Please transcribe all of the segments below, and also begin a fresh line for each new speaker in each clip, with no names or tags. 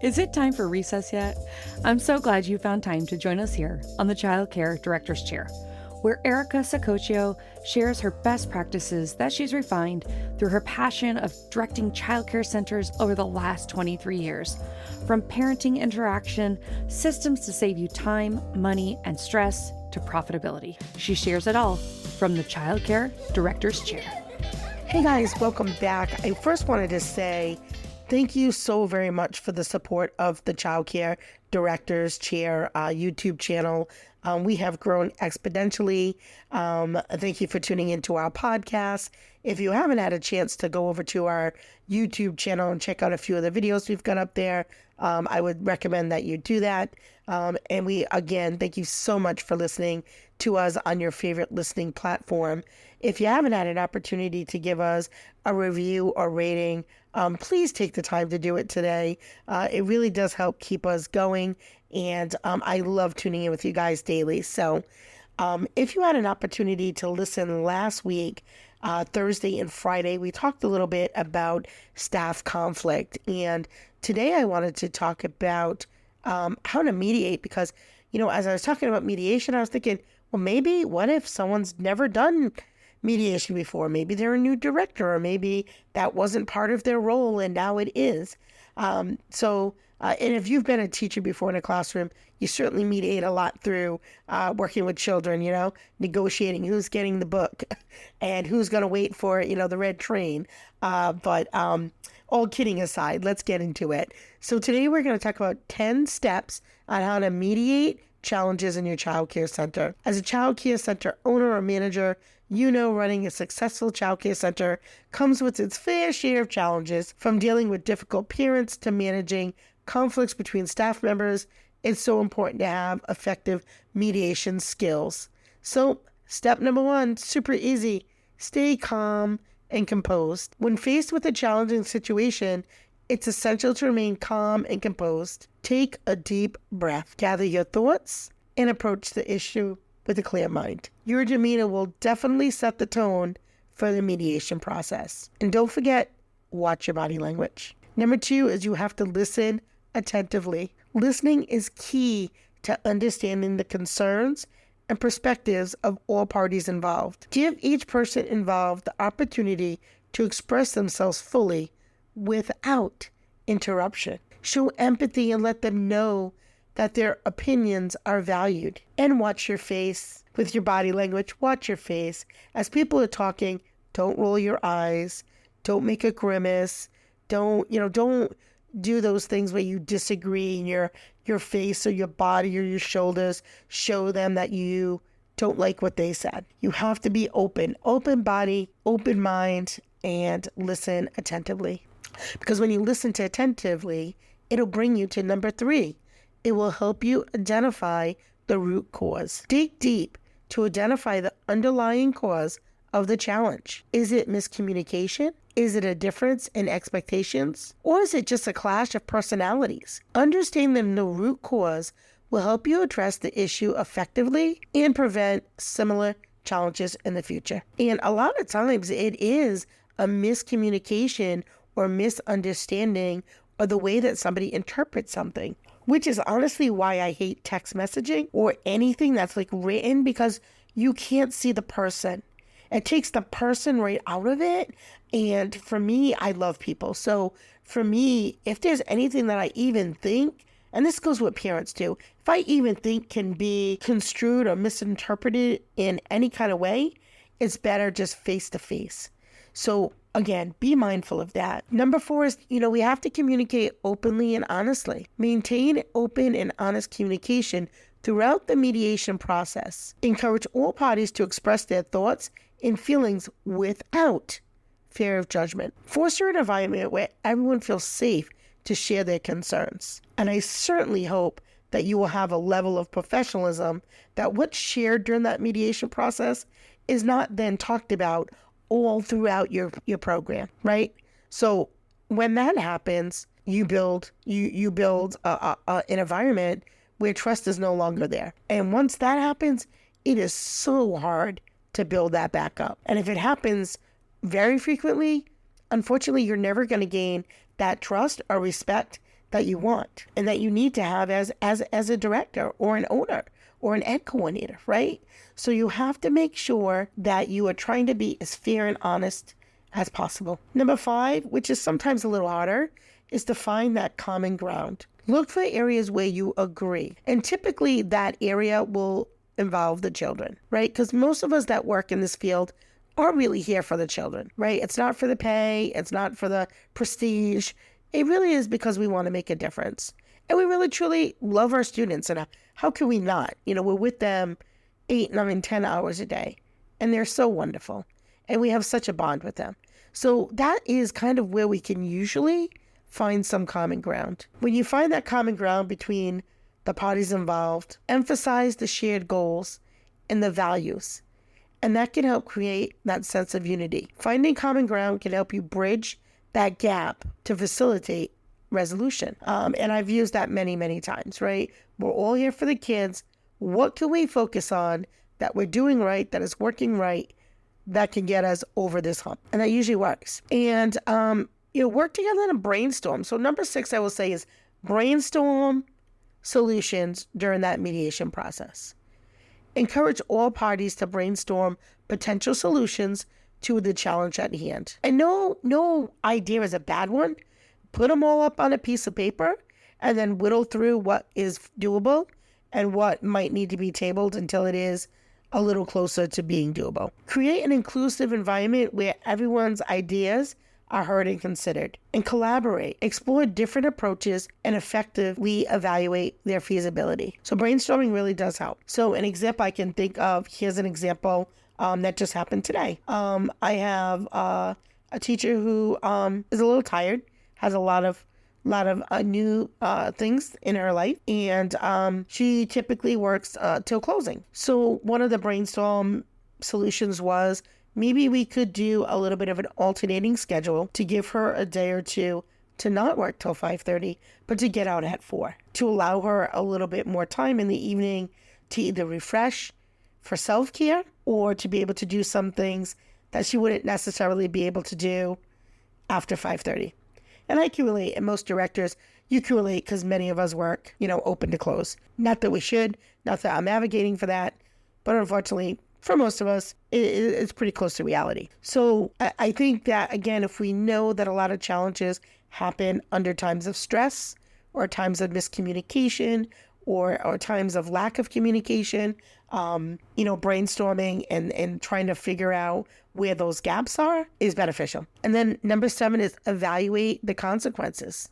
Is it time for recess yet? I'm so glad you found time to join us here on the Childcare Director's Chair, where Erica Saccoccio shares her best practices that she's refined through her passion of directing childcare centers over the last 23 years. From parenting interaction, systems to save you time, money, and stress, to profitability. She shares it all from the Childcare Director's Chair.
Hey guys, welcome back. I first wanted to say thank you so very much for the support of the Childcare Director's Chair YouTube channel. We have grown exponentially. Thank you for tuning into our podcast. If you haven't had a chance to go over to our YouTube channel and check out a few of the videos we've got up there, I would recommend that you do that. And we, again, thank you so much for listening to us on your favorite listening platform. If you haven't had an opportunity to give us a review or rating, please take the time to do it today. It really does help keep us going. And I love tuning in with you guys daily. So if you had an opportunity to listen last week, Thursday and Friday, we talked a little bit about staff conflict. And today I wanted to talk about how to mediate, because, you know, as I was talking about mediation, I was thinking, well, maybe what if someone's never done mediation before? Maybe they're a new director, or maybe that wasn't part of their role and now it is. And if you've been a teacher before in a classroom, you certainly mediate a lot through working with children, you know, negotiating who's getting the book and who's going to wait for, you know, the red train. But all kidding aside, let's get into it. So today we're going to talk about 10 steps on how to mediate challenges in your child care center. As a child care center owner or manager, you know running a successful child care center comes with its fair share of challenges, from dealing with difficult parents to managing conflicts between staff members. It's so important to have effective mediation skills. So step number 1, super easy: stay calm and composed. When faced with a challenging situation, it's essential to remain calm and composed. Take a deep breath, gather your thoughts, and approach the issue with a clear mind. Your demeanor will definitely set the tone for the mediation process. And don't forget, watch your body language. Number 2 is you have to listen attentively. Listening is key to understanding the concerns and perspectives of all parties involved. Give each person involved the opportunity to express themselves fully without interruption. Show empathy and let them know that their opinions are valued. And watch your face with your body language. Watch your face. As people are talking, don't roll your eyes. Don't make a grimace. Don't do those things where you disagree in your face or your body or your shoulders. Show them that you don't like what they said. You have to be open body, open mind, and listen attentively. Because when you listen to attentively, it'll bring you to number 3. It will help you identify the root cause. Dig deep to identify the underlying cause of the challenge. Is it miscommunication? Is it a difference in expectations? Or is it just a clash of personalities? Understanding the root cause will help you address the issue effectively and prevent similar challenges in the future. And a lot of times it is a miscommunication or misunderstanding, or the way that somebody interprets something, which is honestly why I hate text messaging or anything that's like written, because you can't see the person. It takes the person right out of it. And for me, I love people. So for me, if there's anything that I even think, and this goes with parents too, if I even think can be construed or misinterpreted in any kind of way, it's better just face to face. So again, be mindful of that. Number 4 is, we have to communicate openly and honestly. Maintain open and honest communication throughout the mediation process. Encourage all parties to express their thoughts and feelings without fear of judgment. Foster an environment where everyone feels safe to share their concerns. And I certainly hope that you will have a level of professionalism that what's shared during that mediation process is not then talked about all throughout your program, right? So when that happens, you build an environment where trust is no longer there. And once that happens, it is so hard to build that back up. And if it happens very frequently, unfortunately, you're never going to gain that trust or respect that you want and that you need to have as a director or an owner or an ed coordinator, right? So you have to make sure that you are trying to be as fair and honest as possible. Number 5, which is sometimes a little harder, is to find that common ground. Look for areas where you agree. And typically that area will involve the children, right? Because most of us that work in this field are really here for the children, right? It's not for the pay. It's not for the prestige. It really is because we want to make a difference. And we really, truly love our students. And how can we not? We're with them 8, 9, 10 hours a day. And they're so wonderful. And we have such a bond with them. So that is kind of where we can usually find some common ground. When you find that common ground between the parties involved, emphasize the shared goals and the values. And that can help create that sense of unity. Finding common ground can help you bridge that gap to facilitate resolution. And I've used that many, many times, right? We're all here for the kids. What can we focus on that we're doing right, that is working right, that can get us over this hump? And that usually works. And, work together and brainstorm. So number 6, I will say, is brainstorm solutions during that mediation process. Encourage all parties to brainstorm potential solutions to the challenge at hand. And no idea is a bad one. Put them all up on a piece of paper and then whittle through what is doable and what might need to be tabled until it is a little closer to being doable. Create an inclusive environment where everyone's ideas are heard and considered. And collaborate. Explore different approaches and effectively evaluate their feasibility. So brainstorming really does help. So an example I can think of, here's an example that just happened today. I have a teacher who is a little tired, has a lot of new things in her life, and she typically works till closing. So one of the brainstorm solutions was maybe we could do a little bit of an alternating schedule to give her a day or two to not work till 5:30, but to get out at 4, to allow her a little bit more time in the evening to either refresh for self-care or to be able to do some things that she wouldn't necessarily be able to do after 5:30. And I can relate, and most directors, you can relate because many of us work, open to close. Not that we should, not that I'm advocating for that, but unfortunately, for most of us, it's pretty close to reality. So I think that, again, if we know that a lot of challenges happen under times of stress or times of miscommunication or times of lack of communication, brainstorming and trying to figure out where those gaps are is beneficial. And then number 7 is evaluate the consequences.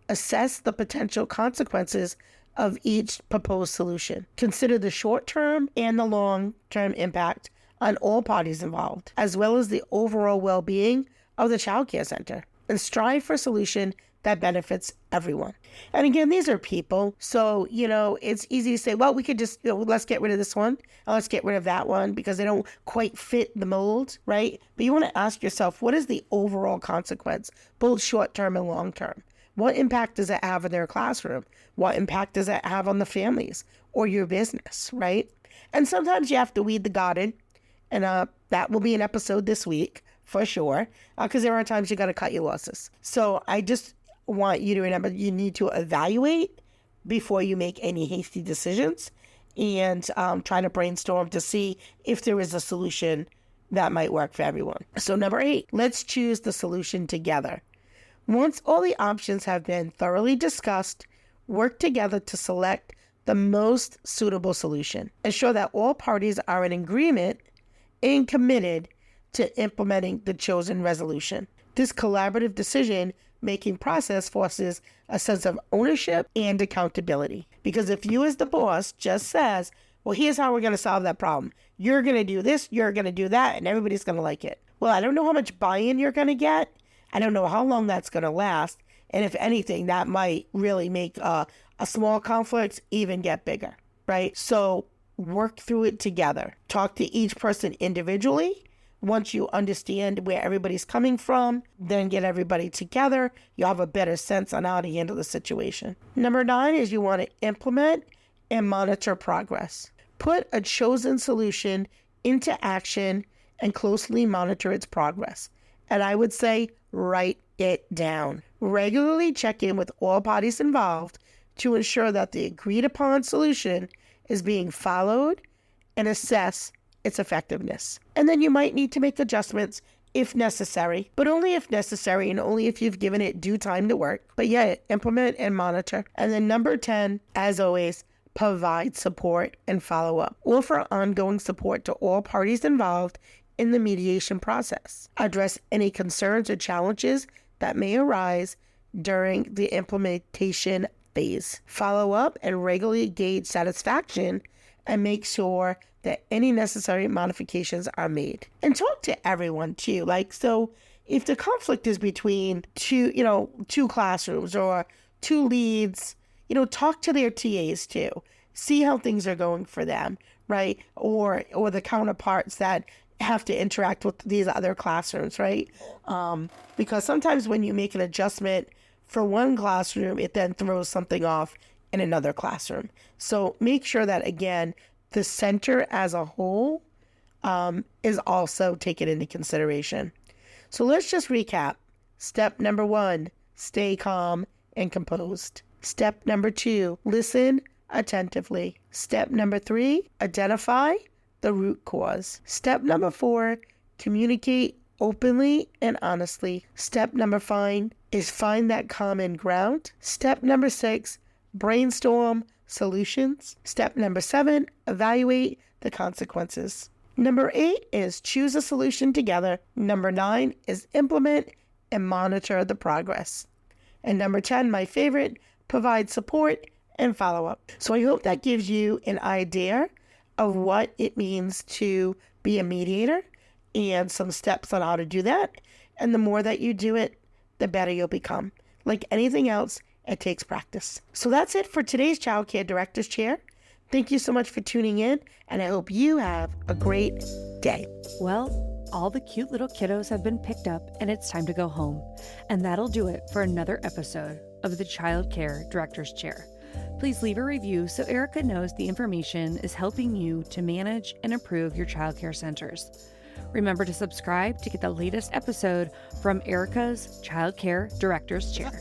Assess the potential consequences of each proposed solution. Consider the short-term and the long-term impact on all parties involved, as well as the overall well-being of the childcare center, and strive for a solution that benefits everyone. And again, these are people. So, it's easy to say, well, we could just, let's get rid of this one and let's get rid of that one because they don't quite fit the mold, right? But you want to ask yourself, what is the overall consequence, both short-term and long-term? What impact does it have in their classroom? What impact does it have on the families or your business, right? And sometimes you have to weed the garden, and that will be an episode this week for sure, because there are times you got to cut your losses. So I just want you to remember you need to evaluate before you make any hasty decisions and try to brainstorm to see if there is a solution that might work for everyone. So number 8, let's choose the solution together. Once all the options have been thoroughly discussed, work together to select the most suitable solution. Ensure that all parties are in agreement and committed to implementing the chosen resolution. This collaborative decision-making process forces a sense of ownership and accountability. Because if you as the boss just says, well, here's how we're going to solve that problem. You're going to do this, you're going to do that, and everybody's going to like it. Well, I don't know how much buy-in you're going to get. I don't know how long that's going to last. And if anything, that might really make a small conflict even get bigger, right? So work through it together. Talk to each person individually. Once you understand where everybody's coming from, then get everybody together. You'll have a better sense on how to handle the situation. Number 9 is you want to implement and monitor progress. Put a chosen solution into action and closely monitor its progress. And I would say write it down. Regularly check in with all parties involved to ensure that the agreed upon solution is being followed and assess its effectiveness. And then you might need to make adjustments if necessary, but only if necessary and only if you've given it due time to work. But yeah, implement and monitor. And then number 10, as always, provide support and follow up. Offer ongoing support to all parties involved in the mediation process. Address any concerns or challenges that may arise during the implementation phase. Follow up and regularly gauge satisfaction and make sure that any necessary modifications are made. And talk to everyone too. So if the conflict is between two classrooms or two leads, talk to their TAs too. See how things are going for them, right? Or the counterparts that have to interact with these other classrooms, right? Because sometimes when you make an adjustment for one classroom, it then throws something off in another classroom. So make sure that, again, the center as a whole is also taken into consideration. So let's just recap. Step number 1, stay calm and composed. Step number 2, listen attentively. Step number 3, identify the root cause. Step number 4, communicate openly and honestly. Step number 5 is find that common ground. Step number 6, brainstorm solutions. Step number 7, evaluate the consequences. Number 8 is choose a solution together. Number 9 is implement and monitor the progress. And number 10, my favorite, provide support and follow up. So I hope that gives you an idea of what it means to be a mediator and some steps on how to do that. And the more that you do it, the better you'll become. Like anything else, it takes practice. So that's it for today's Childcare Director's Chair. Thank you so much for tuning in, and I hope you have a great day.
Well, all the cute little kiddos have been picked up and it's time to go home. And that'll do it for another episode of the Childcare Director's Chair. Please leave a review so Erica knows the information is helping you to manage and improve your childcare centers. Remember to subscribe to get the latest episode from Erica's Childcare Director's Chair.